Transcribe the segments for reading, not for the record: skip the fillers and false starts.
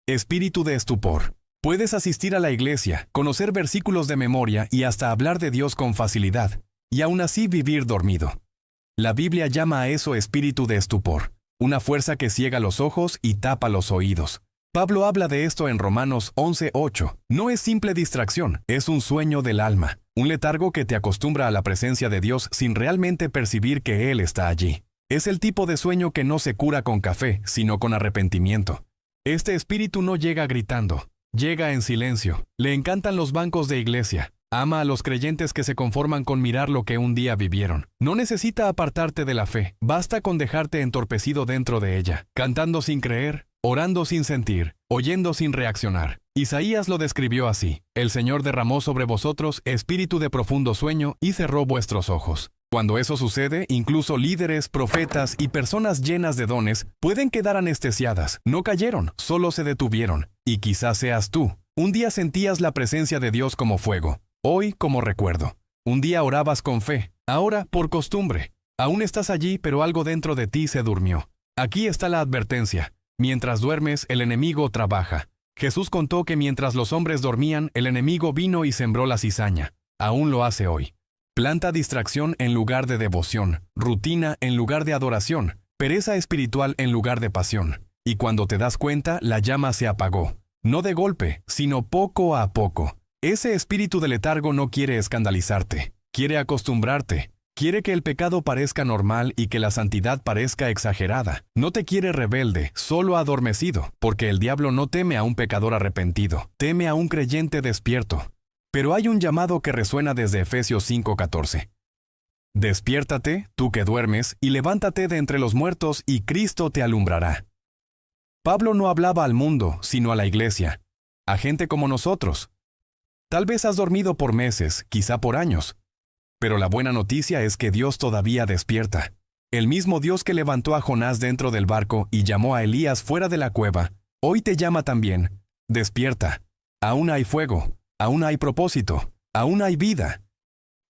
Espíritu de estupor. Puedes asistir a la iglesia, conocer versículos de memoria y hasta hablar de Dios con facilidad, y aún así vivir dormido. La Biblia llama a eso espíritu de estupor, una fuerza que ciega los ojos y tapa los oídos. Pablo habla de esto en Romanos 11:8. No es simple distracción, es un sueño del alma, un letargo que te acostumbra a la presencia de Dios sin realmente percibir que Él está allí. Es el tipo de sueño que no se cura con café, sino con arrepentimiento. Este espíritu no llega gritando, llega en silencio. Le encantan los bancos de iglesia. Ama a los creyentes que se conforman con mirar lo que un día vivieron. No necesita apartarte de la fe, basta con dejarte entorpecido dentro de ella, cantando sin creer, orando sin sentir, oyendo sin reaccionar. Isaías lo describió así: el Señor derramó sobre vosotros espíritu de profundo sueño y cerró vuestros ojos. Cuando eso sucede, incluso líderes, profetas y personas llenas de dones pueden quedar anestesiadas. No cayeron, solo se detuvieron. Y quizás seas tú. Un día sentías la presencia de Dios como fuego. Hoy como recuerdo. Un día orabas con fe, ahora por costumbre. Aún estás allí, pero algo dentro de ti se durmió. Aquí está la advertencia. Mientras duermes, el enemigo trabaja. Jesús contó que mientras los hombres dormían, el enemigo vino y sembró la cizaña. Aún lo hace hoy. Planta distracción en lugar de devoción, rutina en lugar de adoración, pereza espiritual en lugar de pasión. Y cuando te das cuenta, la llama se apagó. No de golpe, sino poco a poco. Ese espíritu de letargo no quiere escandalizarte, quiere acostumbrarte, quiere que el pecado parezca normal y que la santidad parezca exagerada. No te quiere rebelde, solo adormecido, porque el diablo no teme a un pecador arrepentido, teme a un creyente despierto. Pero hay un llamado que resuena desde Efesios 5:14. Despiértate, tú que duermes, y levántate de entre los muertos, y Cristo te alumbrará. Pablo no hablaba al mundo, sino a la iglesia, a gente como nosotros. Tal vez has dormido por meses, quizá por años. Pero la buena noticia es que Dios todavía despierta. El mismo Dios que levantó a Jonás dentro del barco y llamó a Elías fuera de la cueva, hoy te llama también. Despierta. Aún hay fuego, aún hay propósito, aún hay vida.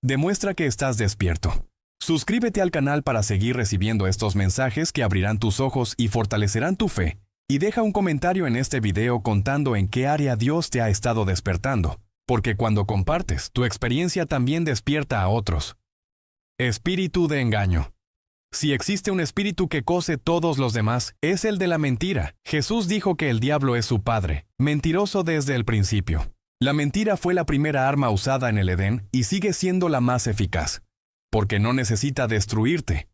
Demuestra que estás despierto. Suscríbete al canal para seguir recibiendo estos mensajes que abrirán tus ojos y fortalecerán tu fe. Y deja un comentario en este video contando en qué área Dios te ha estado despertando. Porque cuando compartes, tu experiencia también despierta a otros. Espíritu de engaño. Si existe un espíritu que cose todos los demás, es el de la mentira. Jesús dijo que el diablo es su padre, mentiroso desde el principio. La mentira fue la primera arma usada en el Edén y sigue siendo la más eficaz. Porque no necesita destruirte,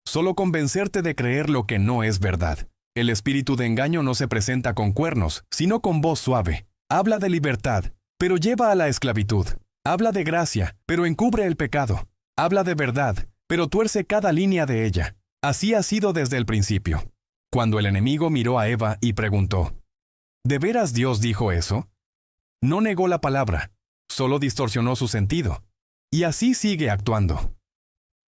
solo convencerte de creer lo que no es verdad. El espíritu de engaño no se presenta con cuernos, sino con voz suave. Habla de libertad, pero lleva a la esclavitud. Habla de gracia, pero encubre el pecado. Habla de verdad, pero tuerce cada línea de ella. Así ha sido desde el principio. Cuando el enemigo miró a Eva y preguntó, ¿de veras Dios dijo eso? No negó la palabra, solo distorsionó su sentido. Y así sigue actuando.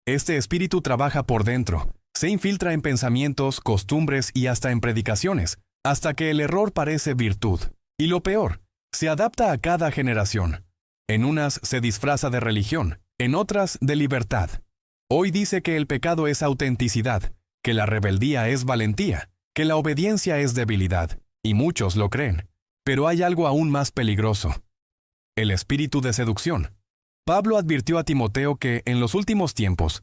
Este espíritu trabaja por dentro, se infiltra en pensamientos, costumbres y hasta en predicaciones, hasta que el error parece virtud. Y lo peor, se adapta a cada generación. En unas se disfraza de religión, en otras de libertad. Hoy dice que el pecado es autenticidad, que la rebeldía es valentía, que la obediencia es debilidad, y muchos lo creen. Pero hay algo aún más peligroso: el espíritu de seducción. Pablo advirtió a Timoteo que, en los últimos tiempos,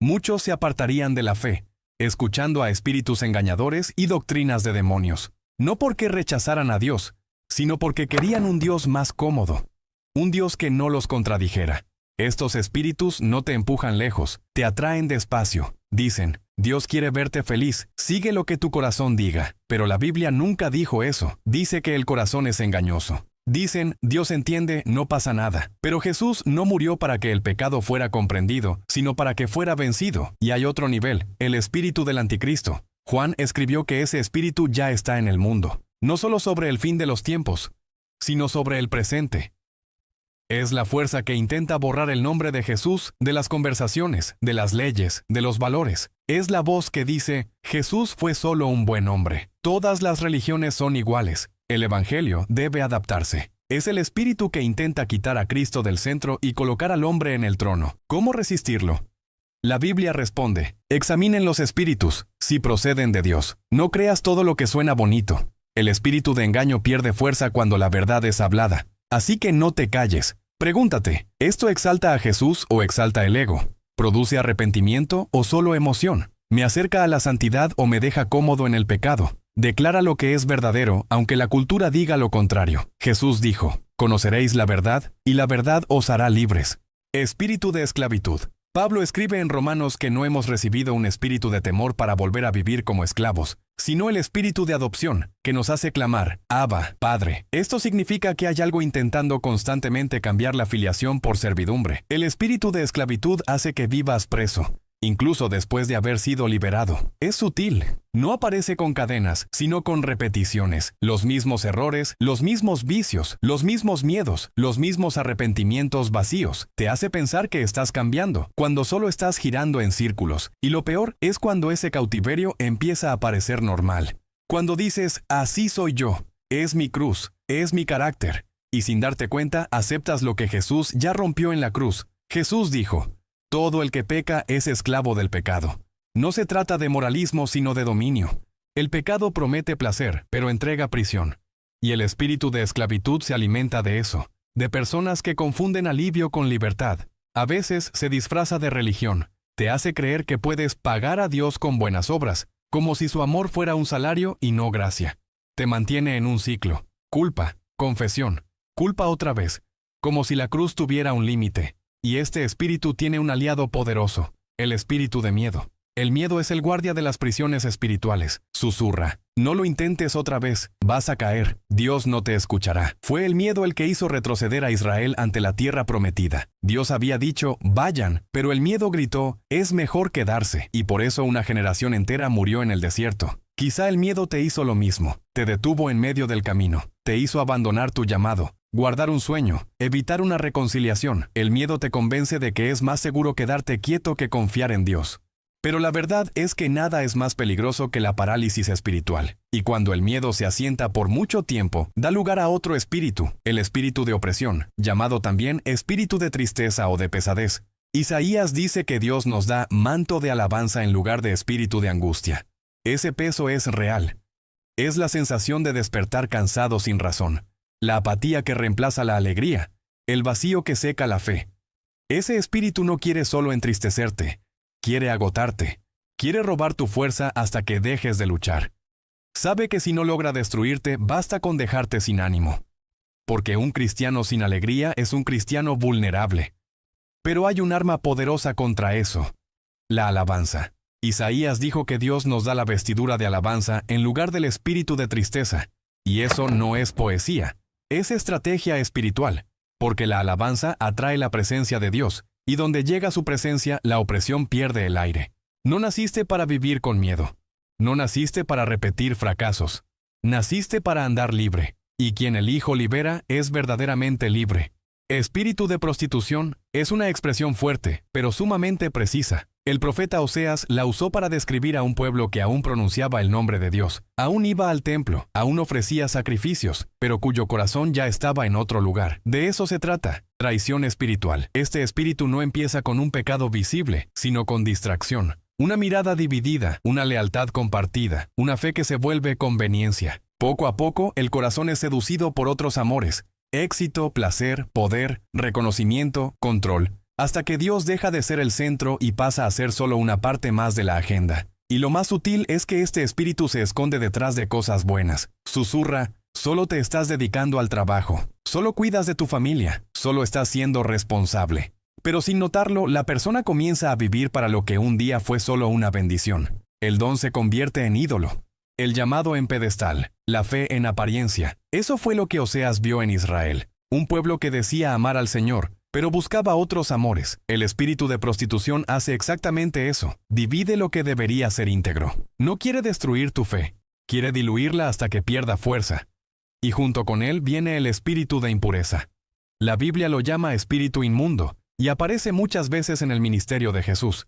muchos se apartarían de la fe, escuchando a espíritus engañadores y doctrinas de demonios, no porque rechazaran a Dios, sino porque querían un Dios más cómodo, un Dios que no los contradijera. Estos espíritus no te empujan lejos, te atraen despacio. Dicen, Dios quiere verte feliz, sigue lo que tu corazón diga. Pero la Biblia nunca dijo eso, dice que el corazón es engañoso. Dicen, Dios entiende, no pasa nada. Pero Jesús no murió para que el pecado fuera comprendido, sino para que fuera vencido. Y hay otro nivel, el espíritu del anticristo. Juan escribió que ese espíritu ya está en el mundo. No solo sobre el fin de los tiempos, sino sobre el presente. Es la fuerza que intenta borrar el nombre de Jesús de las conversaciones, de las leyes, de los valores. Es la voz que dice, Jesús fue solo un buen hombre. Todas las religiones son iguales. El Evangelio debe adaptarse. Es el espíritu que intenta quitar a Cristo del centro y colocar al hombre en el trono. ¿Cómo resistirlo? La Biblia responde, examinen los espíritus, si proceden de Dios. No creas todo lo que suena bonito. El espíritu de engaño pierde fuerza cuando la verdad es hablada. Así que no te calles. Pregúntate, ¿esto exalta a Jesús o exalta el ego? ¿Produce arrepentimiento o solo emoción? ¿Me acerca a la santidad o me deja cómodo en el pecado? Declara lo que es verdadero, aunque la cultura diga lo contrario. Jesús dijo, «Conoceréis la verdad, y la verdad os hará libres». Espíritu de esclavitud. Pablo escribe en Romanos que no hemos recibido un espíritu de temor para volver a vivir como esclavos, sino el espíritu de adopción, que nos hace clamar, «Abba, Padre». Esto significa que hay algo intentando constantemente cambiar la filiación por servidumbre. El espíritu de esclavitud hace que vivas preso, incluso después de haber sido liberado. Es sutil. No aparece con cadenas, sino con repeticiones. Los mismos errores, los mismos vicios, los mismos miedos, los mismos arrepentimientos vacíos. Te hace pensar que estás cambiando, cuando solo estás girando en círculos. Y lo peor es cuando ese cautiverio empieza a parecer normal. Cuando dices, así soy yo, es mi cruz, es mi carácter. Y sin darte cuenta, aceptas lo que Jesús ya rompió en la cruz. Jesús dijo, todo el que peca es esclavo del pecado. No se trata de moralismo sino de dominio. El pecado promete placer, pero entrega prisión. Y el espíritu de esclavitud se alimenta de eso, de personas que confunden alivio con libertad. A veces se disfraza de religión. Te hace creer que puedes pagar a Dios con buenas obras, como si su amor fuera un salario y no gracia. Te mantiene en un ciclo. Culpa, confesión, culpa otra vez, como si la cruz tuviera un límite. Y este espíritu tiene un aliado poderoso, el espíritu de miedo. El miedo es el guardia de las prisiones espirituales. Susurra, no lo intentes otra vez, vas a caer, Dios no te escuchará. Fue el miedo el que hizo retroceder a Israel ante la tierra prometida. Dios había dicho, vayan, pero el miedo gritó, es mejor quedarse, y por eso una generación entera murió en el desierto. Quizá el miedo te hizo lo mismo, te detuvo en medio del camino, te hizo abandonar tu llamado, guardar un sueño, evitar una reconciliación. El miedo te convence de que es más seguro quedarte quieto que confiar en Dios. Pero la verdad es que nada es más peligroso que la parálisis espiritual. Y cuando el miedo se asienta por mucho tiempo, da lugar a otro espíritu, el espíritu de opresión, llamado también espíritu de tristeza o de pesadez. Isaías dice que Dios nos da manto de alabanza en lugar de espíritu de angustia. Ese peso es real. Es la sensación de despertar cansado sin razón, la apatía que reemplaza la alegría, el vacío que seca la fe. Ese espíritu no quiere solo entristecerte, quiere agotarte, quiere robar tu fuerza hasta que dejes de luchar. Sabe que si no logra destruirte, basta con dejarte sin ánimo. Porque un cristiano sin alegría es un cristiano vulnerable. Pero hay un arma poderosa contra eso: la alabanza. Isaías dijo que Dios nos da la vestidura de alabanza en lugar del espíritu de tristeza. Y eso no es poesía, es estrategia espiritual. Porque la alabanza atrae la presencia de Dios, y donde llega su presencia, la opresión pierde el aire. No naciste para vivir con miedo. No naciste para repetir fracasos. Naciste para andar libre. Y quien el Hijo libera es verdaderamente libre. Espíritu de prostitución es una expresión fuerte, pero sumamente precisa. El profeta Oseas la usó para describir a un pueblo que aún pronunciaba el nombre de Dios, aún iba al templo, aún ofrecía sacrificios, pero cuyo corazón ya estaba en otro lugar. De eso se trata, traición espiritual. Este espíritu no empieza con un pecado visible, sino con distracción, una mirada dividida, una lealtad compartida, una fe que se vuelve conveniencia. Poco a poco, el corazón es seducido por otros amores, éxito, placer, poder, reconocimiento, control, hasta que Dios deja de ser el centro y pasa a ser solo una parte más de la agenda. Y lo más sutil es que este espíritu se esconde detrás de cosas buenas. Susurra, solo te estás dedicando al trabajo, solo cuidas de tu familia, solo estás siendo responsable. Pero sin notarlo, la persona comienza a vivir para lo que un día fue solo una bendición. El don se convierte en ídolo. El llamado en pedestal, la fe en apariencia. Eso fue lo que Oseas vio en Israel. Un pueblo que decía amar al Señor, pero buscaba otros amores. El espíritu de prostitución hace exactamente eso. Divide lo que debería ser íntegro. No quiere destruir tu fe. Quiere diluirla hasta que pierda fuerza. Y junto con él viene el espíritu de impureza. La Biblia lo llama espíritu inmundo, y aparece muchas veces en el ministerio de Jesús.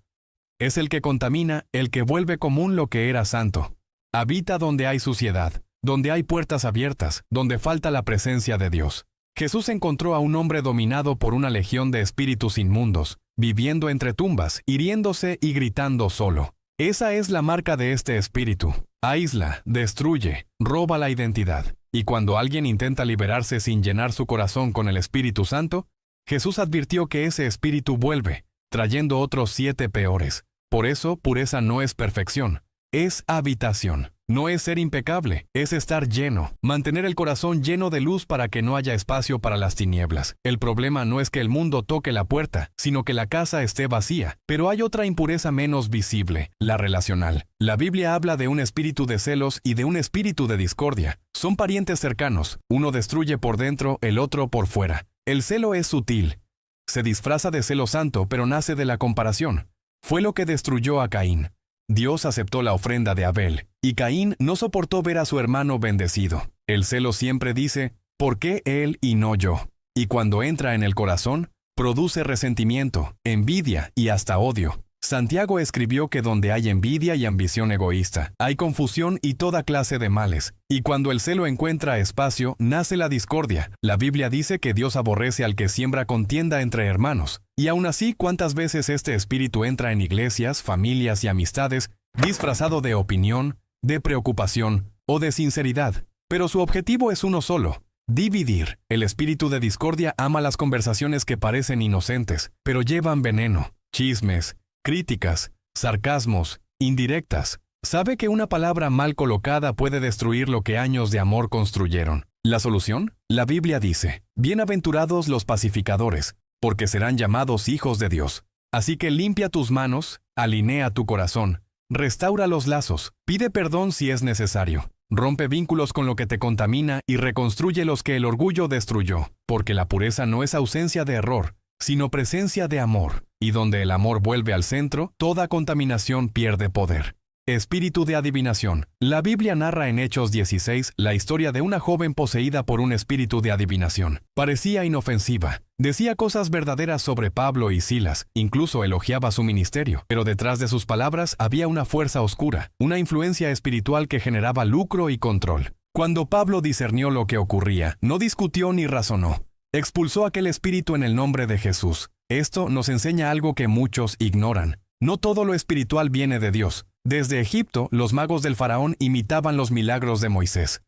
Es el que contamina, el que vuelve común lo que era santo. Habita donde hay suciedad, donde hay puertas abiertas, donde falta la presencia de Dios. Jesús encontró a un hombre dominado por una legión de espíritus inmundos, viviendo entre tumbas, hiriéndose y gritando solo. Esa es la marca de este espíritu. aísla, destruye, roba la identidad. Y cuando alguien intenta liberarse sin llenar su corazón con el Espíritu Santo, Jesús advirtió que ese espíritu vuelve, trayendo otros 7 peores. Por eso, pureza no es perfección, es habitación. No es ser impecable, es estar lleno, mantener el corazón lleno de luz para que no haya espacio para las tinieblas. El problema no es que el mundo toque la puerta, sino que la casa esté vacía. Pero hay otra impureza menos visible, la relacional. La Biblia habla de un espíritu de celos y de un espíritu de discordia. Son parientes cercanos, uno destruye por dentro, el otro por fuera. El celo es sutil. Se disfraza de celo santo, pero nace de la comparación. Fue lo que destruyó a Caín. Dios aceptó la ofrenda de Abel, y Caín no soportó ver a su hermano bendecido. El celo siempre dice, ¿por qué él y no yo? Y cuando entra en el corazón, produce resentimiento, envidia y hasta odio. Santiago escribió que donde hay envidia y ambición egoísta, hay confusión y toda clase de males. Y cuando el celo encuentra espacio, nace la discordia. La Biblia dice que Dios aborrece al que siembra contienda entre hermanos. Y aún así, ¿cuántas veces este espíritu entra en iglesias, familias y amistades, disfrazado de opinión, de preocupación o de sinceridad? Pero su objetivo es uno solo: dividir. El espíritu de discordia ama las conversaciones que parecen inocentes, pero llevan veneno, chismes, críticas, sarcasmos, indirectas. Sabe que una palabra mal colocada puede destruir lo que años de amor construyeron. ¿La solución? La Biblia dice, bienaventurados los pacificadores, porque serán llamados hijos de Dios. Así que limpia tus manos, alinea tu corazón, restaura los lazos, pide perdón si es necesario. Rompe vínculos con lo que te contamina y reconstruye los que el orgullo destruyó, porque la pureza no es ausencia de error, sino presencia de amor, y donde el amor vuelve al centro, toda contaminación pierde poder. Espíritu de adivinación. La Biblia narra en Hechos 16 la historia de una joven poseída por un espíritu de adivinación. Parecía inofensiva. Decía cosas verdaderas sobre Pablo y Silas, incluso elogiaba su ministerio, pero detrás de sus palabras había una fuerza oscura, una influencia espiritual que generaba lucro y control. Cuando Pablo discernió lo que ocurría, no discutió ni razonó. Expulsó aquel espíritu en el nombre de Jesús. Esto nos enseña algo que muchos ignoran. No todo lo espiritual viene de Dios. Desde Egipto, los magos del faraón imitaban los milagros de Moisés.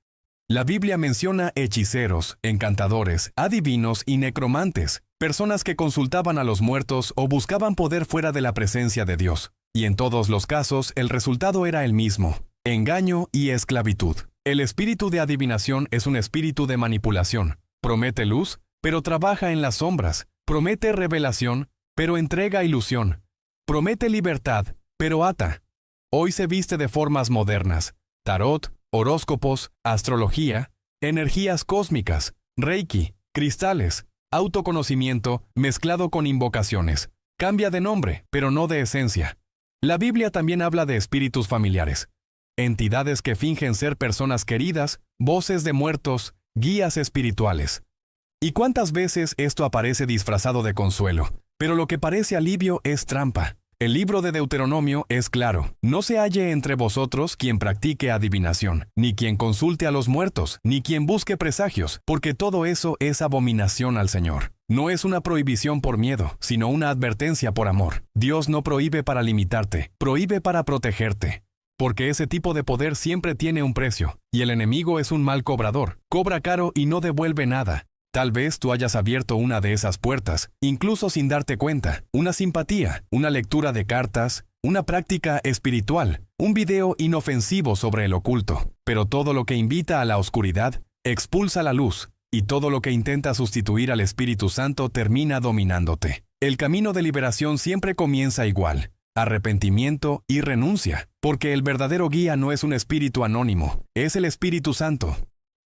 La Biblia menciona hechiceros, encantadores, adivinos y necromantes, personas que consultaban a los muertos o buscaban poder fuera de la presencia de Dios. Y en todos los casos, el resultado era el mismo: engaño y esclavitud. El espíritu de adivinación es un espíritu de manipulación. Promete luz, pero trabaja en las sombras. Promete revelación, pero entrega ilusión. Promete libertad, pero ata. Hoy se viste de formas modernas: tarot, horóscopos, astrología, energías cósmicas, reiki, cristales, autoconocimiento mezclado con invocaciones. Cambia de nombre, pero no de esencia. La Biblia también habla de espíritus familiares, entidades que fingen ser personas queridas, voces de muertos, guías espirituales. ¿Y cuántas veces esto aparece disfrazado de consuelo? Pero lo que parece alivio es trampa. El libro de Deuteronomio es claro: no se halle entre vosotros quien practique adivinación, ni quien consulte a los muertos, ni quien busque presagios, porque todo eso es abominación al Señor. No es una prohibición por miedo, sino una advertencia por amor. Dios no prohíbe para limitarte, prohíbe para protegerte. Porque ese tipo de poder siempre tiene un precio, y el enemigo es un mal cobrador. Cobra caro y no devuelve nada. Tal vez tú hayas abierto una de esas puertas, incluso sin darte cuenta. Una simpatía, una lectura de cartas, una práctica espiritual, un video inofensivo sobre el oculto. Pero todo lo que invita a la oscuridad, expulsa la luz, y todo lo que intenta sustituir al Espíritu Santo termina dominándote. El camino de liberación siempre comienza igual: arrepentimiento y renuncia, porque el verdadero guía no es un espíritu anónimo, es el Espíritu Santo.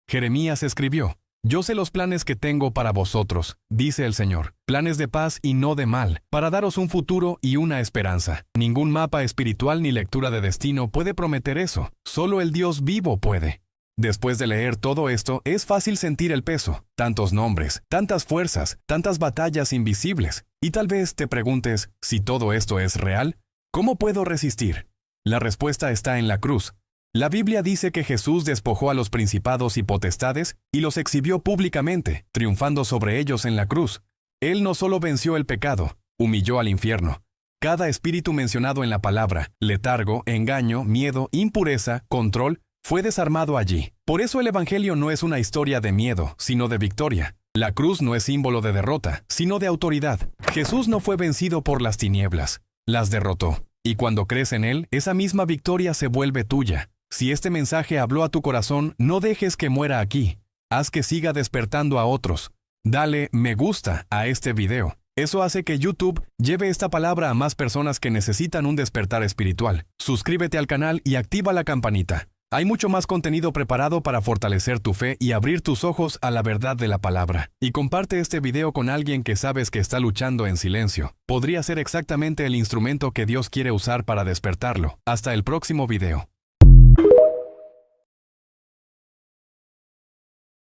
Jeremías escribió: yo sé los planes que tengo para vosotros, dice el Señor, planes de paz y no de mal, para daros un futuro y una esperanza. Ningún mapa espiritual ni lectura de destino puede prometer eso, solo el Dios vivo puede. Después de leer todo esto, es fácil sentir el peso: tantos nombres, tantas fuerzas, tantas batallas invisibles. Y tal vez te preguntes, si todo esto es real, ¿cómo puedo resistir? La respuesta está en la cruz. La Biblia dice que Jesús despojó a los principados y potestades y los exhibió públicamente, triunfando sobre ellos en la cruz. Él no solo venció el pecado, humilló al infierno, Cada espíritu mencionado en la palabra, letargo, engaño, miedo, impureza, control, fue desarmado allí. Por eso el Evangelio no es una historia de miedo, sino de victoria. La cruz no es símbolo de derrota, sino de autoridad. Jesús no fue vencido por las tinieblas, las derrotó. Y cuando crees en Él, esa misma victoria se vuelve tuya. Si este mensaje habló a tu corazón, no dejes que muera aquí. Haz que siga despertando a otros. Dale me gusta a este video. Eso hace que YouTube lleve esta palabra a más personas que necesitan un despertar espiritual. Suscríbete al canal y activa la campanita. Hay mucho más contenido preparado para fortalecer tu fe y abrir tus ojos a la verdad de la palabra. Y comparte este video con alguien que sabes que está luchando en silencio. Podría ser exactamente el instrumento que Dios quiere usar para despertarlo. Hasta el próximo video.